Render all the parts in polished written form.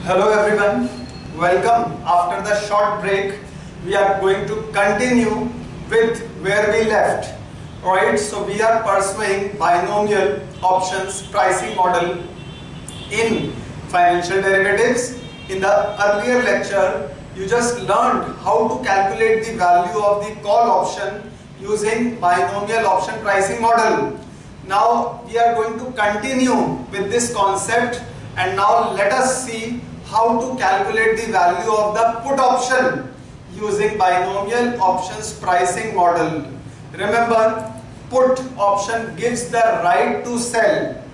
Hello everyone, welcome. After the short break, we are going to continue with where we left. Alright, so we are pursuing binomial options pricing model in financial derivatives. In the earlier lecture, you just learned how to calculate the value of the call option using binomial option pricing model. Now we are going to continue with this concept, and now let us see how to calculate the value of the put option using binomial options pricing model. Remember, put option gives the right to sell.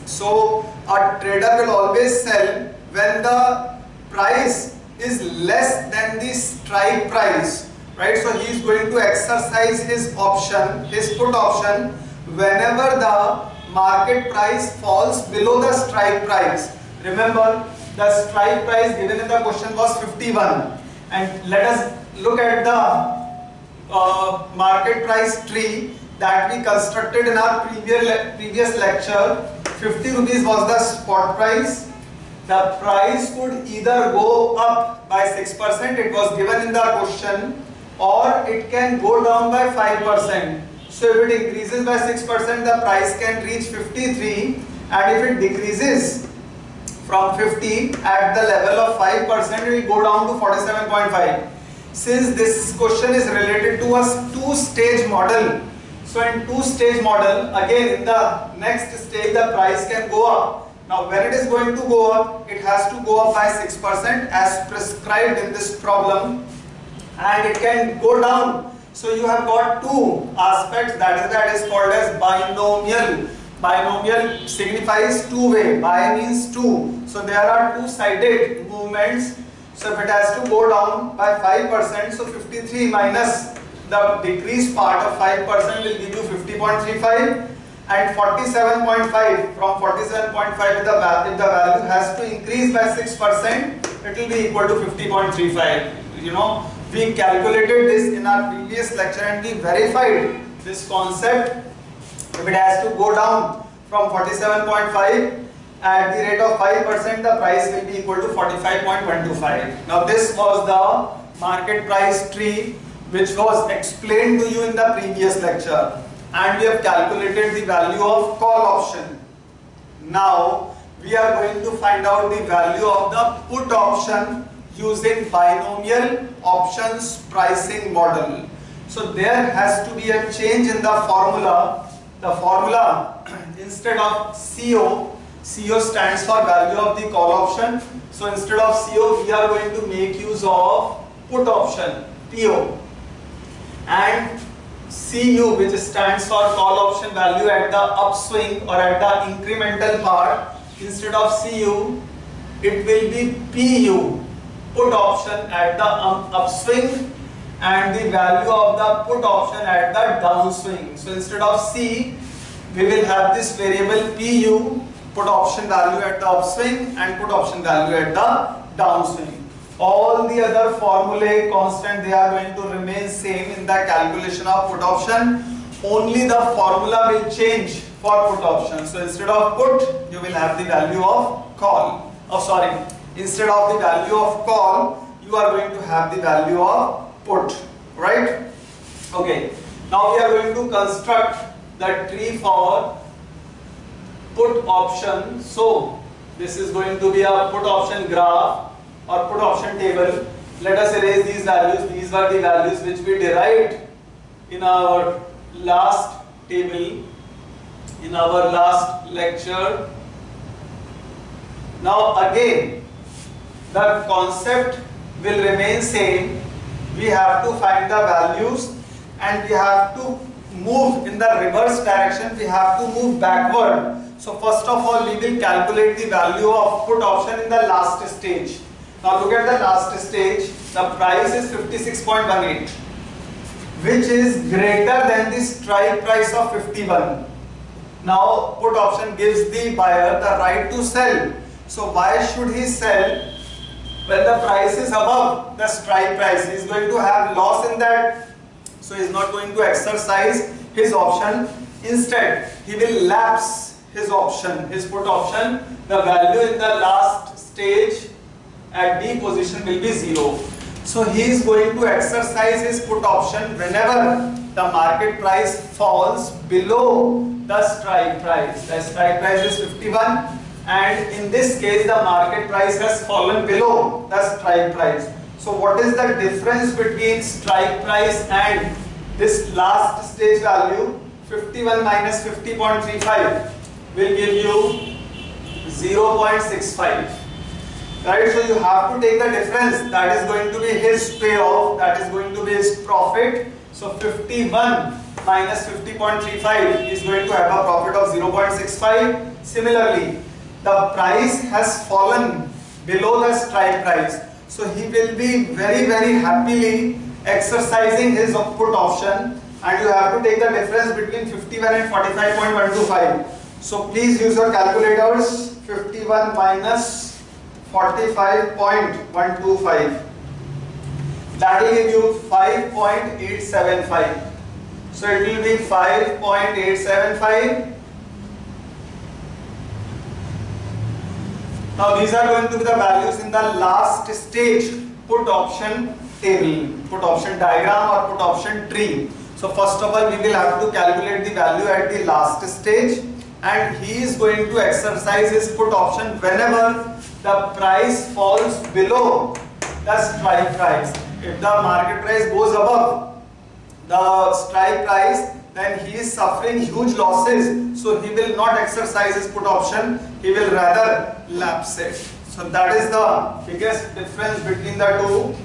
So a trader will always sell when the price is less than the strike price, right? So he is going to exercise his option, his put option, whenever the market price falls below the strike price. Remember, the strike price given in the question was 51, and let us look at the market price tree that we constructed in our previous lecture. 50 rupees was the spot price. The price could either go up by 6%, it was given in the question, or it can go down by 5%. So if it increases by 6%, the price can reach 53, and if it decreases from 50 at the level of 5%, it will go down to 47.5. Since this question is related to a two-stage model, so in two-stage model, again in the next stage the price can go up. Now when it is going to go up, it has to go up by 6% as prescribed in this problem, and it can go down. So you have got two aspects, that is called as binomial. Binomial signifies two-way. Bi means two. So there are two-sided movements. So if it has to go down by 5%, so 53 minus the decreased part of 5% will give you 50.35, and 47.5, from 47.5 if the value has to increase by 6%, it will be equal to 50.35. You know, we calculated this in our previous lecture and we verified this concept. If it has to go down from 47.5 at the rate of 5%, the price will be equal to 45.125. Now this was the market price tree which was explained to you in the previous lecture, and we have calculated the value of call option. Now we are going to find out the value of the put option using binomial options pricing model. So there has to be a change in the formula. The formula, instead of CO stands for value of the call option. So instead of CO, we are going to make use of put option, PO, and CU, which stands for call option value at the upswing or at the incremental part. Instead of CU, it will be PU, put option at the upswing, and the value of the put option at the downswing. So instead of C, we will have this variable PU, put option value at the upswing, and put option value at the downswing. All the other formulae constant, they are going to remain same in the calculation of put option. Only the formula will change for put option. So instead of put, you will have the value of call. Instead of the value of call, you are going to have the value of put, right? Okay. Now we are going to construct the tree for put option. So this is going to be a put option graph or put option table. Let us erase these values. These were the values which we derived in our last table, in our last lecture. Now again, the concept will remain same. We have to find the values and we have to move in the reverse direction. We have to move backward. So first of all, we will calculate the value of put option in the last stage. Now look at the last stage. The price is 56.18, which is greater than the strike price of 51. Now put option gives the buyer the right to sell. So why should he sell when the price is above the strike price? He is going to have loss in that. So he is not going to exercise his option. Instead, he will lapse his option, his put option. The value in the last stage at D position will be 0. So he is going to exercise his put option whenever the market price falls below the strike price. The strike price is 51, and in this case the market price has fallen below the strike price. So what is the difference between strike price and this last stage value? 51 minus 50.35 will give you 0.65. Right, so you have to take the difference. That is going to be his payoff, that is going to be his profit. So 51 minus 50.35 is going to have a profit of 0.65. Similarly, the price has fallen below the strike price. So he will be very happily exercising his put option, and you have to take the difference between 51 and 45.125. So please use your calculators. 51 minus 45.125, that will give you 5.875. So it will be 5.875. Now these are going to be the values in the last stage put option table, put option diagram or put option tree. So first of all we will have to calculate the value at the last stage, and he is going to exercise his put option whenever the price falls below the strike price. If the market price goes above the strike price, then he is suffering huge losses. So he will not exercise his put option, he will rather lapse it. So that is the biggest difference between the two.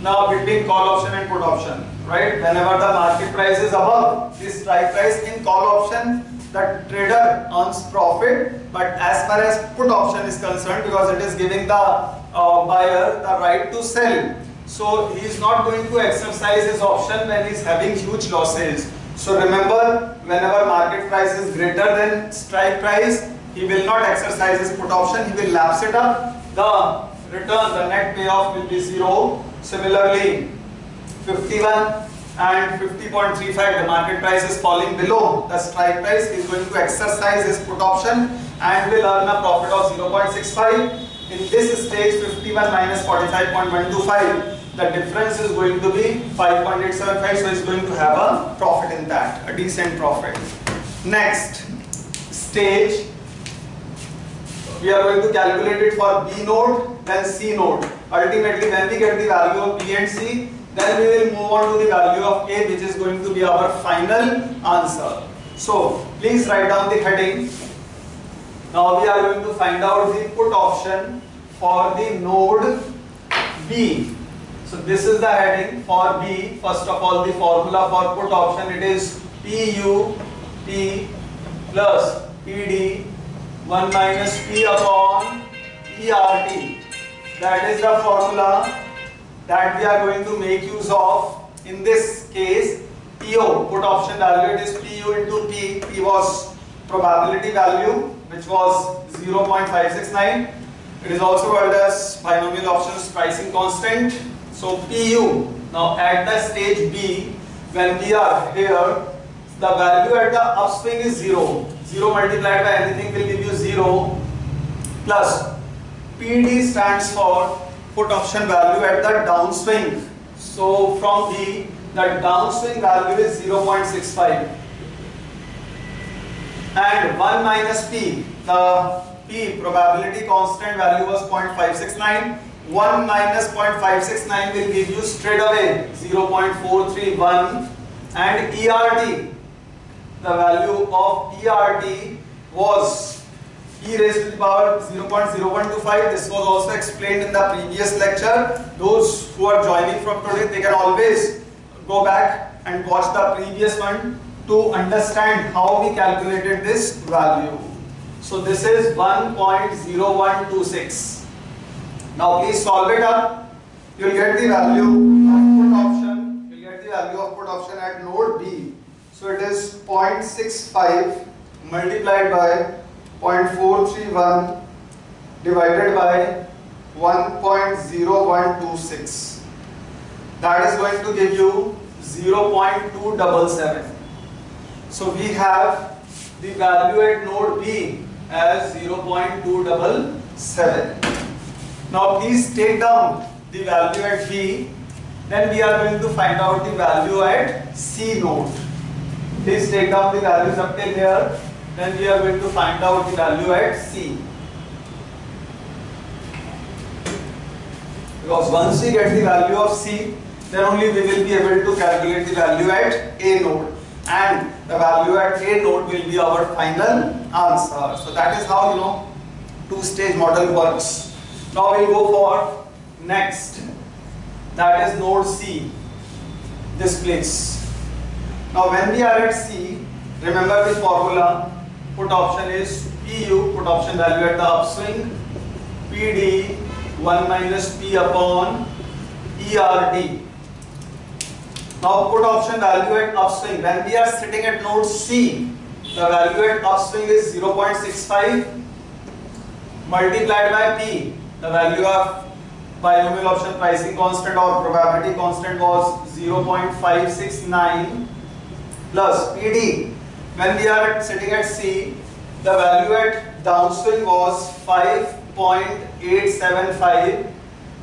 Now between call option and put option, right? Whenever the market price is above the strike price, in call option the trader earns profit, but as far as put option is concerned, because it is giving the buyer the right to sell, so he is not going to exercise his option when he is having huge losses. So remember, whenever market price is greater than strike price, he will not exercise his put option, he will lapse it up. The return, the net payoff will be 0. Similarly, 51 and 50.35, the market price is falling below the strike price, he is going to exercise his put option and will earn a profit of 0.65. In this stage, 51 minus 45.125, the difference is going to be 5.875, so he is going to have a profit in that, a decent profit. Next stage, we are going to calculate it for B node, then C node. Ultimately, when we get the value of B and C, then we will move on to the value of A, which is going to be our final answer. So please write down the heading. Now we are going to find out the put option for the node B. So this is the heading for B. First of all, the formula for put option, it is PU P plus PD 1 minus P upon ERT. That is the formula that we are going to make use of. In this case, PO, put option value, it is PU into P. P was probability value, which was 0.569. It is also called as binomial options pricing constant. So PU, now at the stage B, when we are here, the value at the upswing is 0. 0 multiplied by anything will give you 0, plus PD stands for put option value at the downswing. So from B, the downswing value is 0.65. And 1 minus P, the P probability constant value was 0.569. 1 minus 0.569 will give you straight away 0.431. And ERT, the value of ERT was e raised to the power 0.0125. This was also explained in the previous lecture. Those who are joining from today, they can always go back and watch the previous one to understand how we calculated this value. So this is 1.0126. Now please solve it up. You will get the value of put option. You will get the value of put option at node B. So it is 0.65 multiplied by 0.431 divided by 1.0126. That is going to give you 0.277. So we have the value at node B as 0.277. Now please take down the value at B. Then we are going to find out the value at C node. Please take down the values up till here. Then we are going to find out the value at C. Because once we get the value of C, then only we will be able to calculate the value at A node. And the value at A node will be our final answer. So that is how, two-stage model works. Now we will go for next. That is node C. This place. Now when we are at C, remember the formula. Put option is PU, put option value at the upswing, PD 1 minus P upon ERD. Now put option value at upswing. When we are sitting at node C, the value at upswing is 0.65 multiplied by P. The value of binomial option pricing constant or probability constant was 0.569 plus PD. When we are sitting at C, the value at downswing was 5.875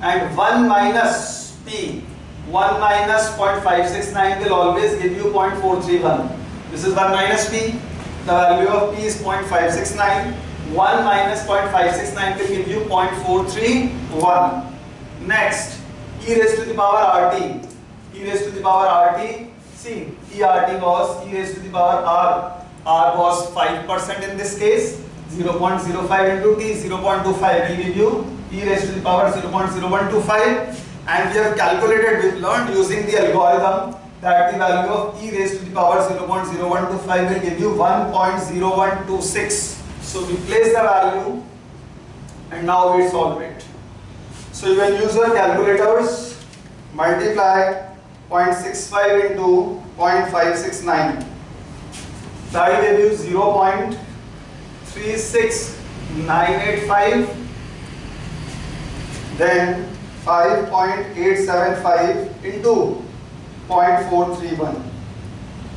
and 1 minus P. 1 minus 0.569 will always give you 0.431. This is 1 minus P. The value of P is 0.569. 1 minus 0.569 will give you 0.431. Next, e raised to the power RT. E raised to the power RT. See, ERT was e raised to the power R. R was 5% in this case. 0.05 into T, 0.25 will give you e raised to the power 0.0125. And we have calculated, we learned using the algorithm that the value of e raised to the power 0.0125 will give you 1.0126. So we place the value and now we solve it. So you can use your calculators, multiply 0.65 into 0.569. That will give you 0.36985. Then 5.875 into 0.431.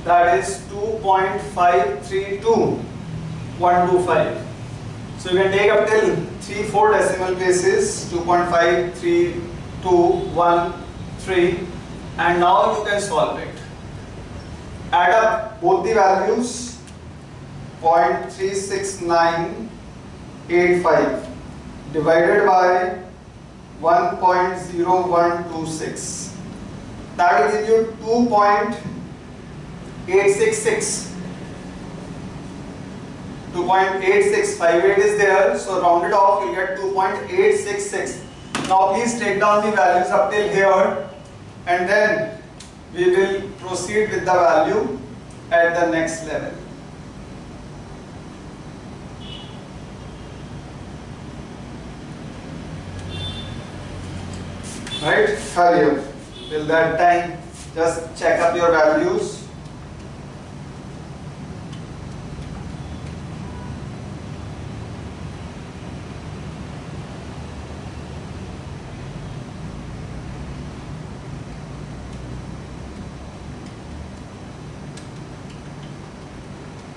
That is 2.532125. So you can take up till 3-4 decimal places, 2.53213, and now you can solve it. Add up both the values, 0.36985 divided by 1.0126. That will give you 2.866. 2.8658 is there, so round it off, you get 2.866. Now please take down the values up till here, and then we will proceed with the value at the next level. Right? Hurry up. Till that time, just check up your values.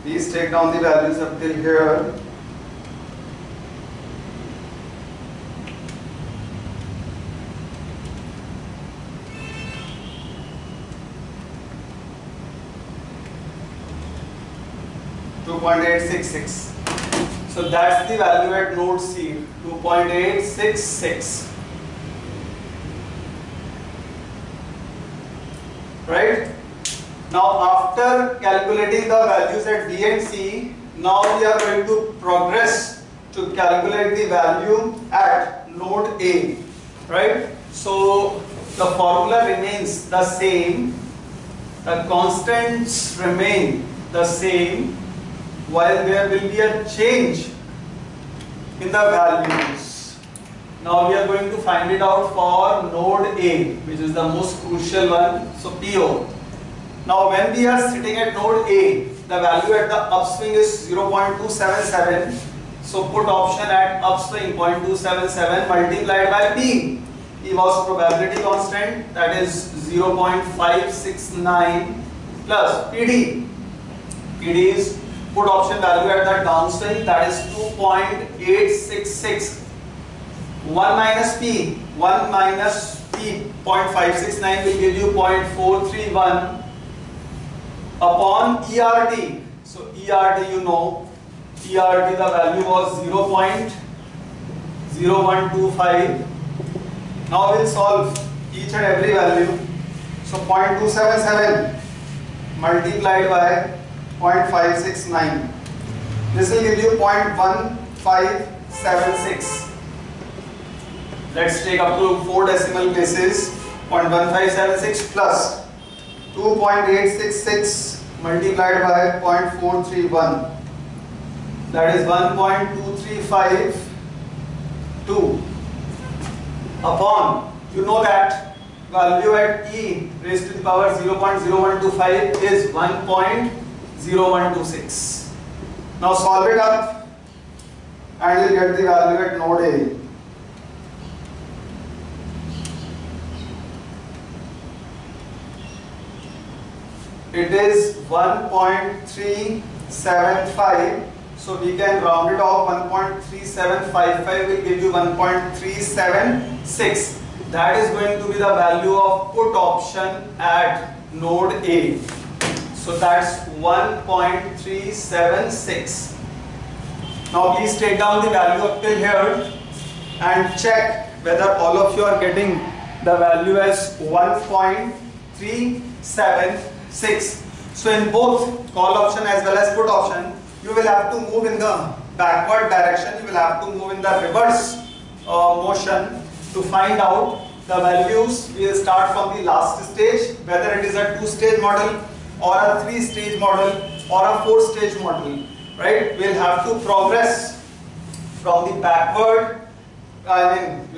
Please take down the values up till here. .866. So that's the value at node C, 2.866. Right? Now after calculating the values at B and C, now we are going to progress to calculate the value at node A. Right? So the formula remains the same, the constants remain the same, while there will be a change in the values. Now we are going to find it out for node A, which is the most crucial one, so PO. Now when we are sitting at node A, the value at the upswing is 0.277. So put option at upswing 0.277 multiplied by P. P was probability constant, that is 0.569 plus PD. PD is put option value at the downswing, that is 2.866 1 minus P, 1 minus P, 0.569 will give you 0.431 upon ERT. So ERT, you know, ERT the value was 0.0125. Now we'll solve each and every value. So 0.277 multiplied by 0.569. This will give you 0.1576. Let's take up to 4 decimal places. 0.1576 plus 2.866 multiplied by 0.431. That is 1.2352 upon, you know that value at e raised to the power 0.0125 is 1.0126. Now solve it up and you'll get the value at node A. It is 1.375. So we can round it off. 1.3755 will give you 1.376. That is going to be the value of put option at node A. So that's 1.376. Now please take down the value up till here and check whether all of you are getting the value as 1.376. So in both call option as well as put option, you will have to move in the backward direction, you will have to move in the reverse motion to find out the values. We will start from the last stage, whether it is a 2-stage model or a 3-stage model or a 4-stage model, right? We will have to progress from the backward, we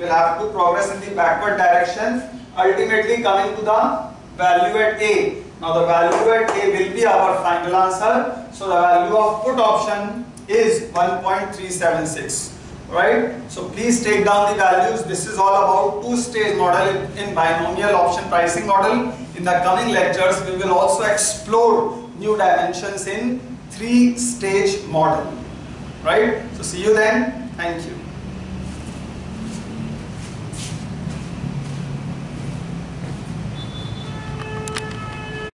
will have to progress in the backward direction, ultimately coming to the value at A. Now the value at A will be our final answer. So the value of put option is 1.376. Right? So please take down the values. This is all about 2-stage model in binomial option pricing model. In the coming lectures, we will also explore new dimensions in 3-stage model. Right? So see you then. Thank you.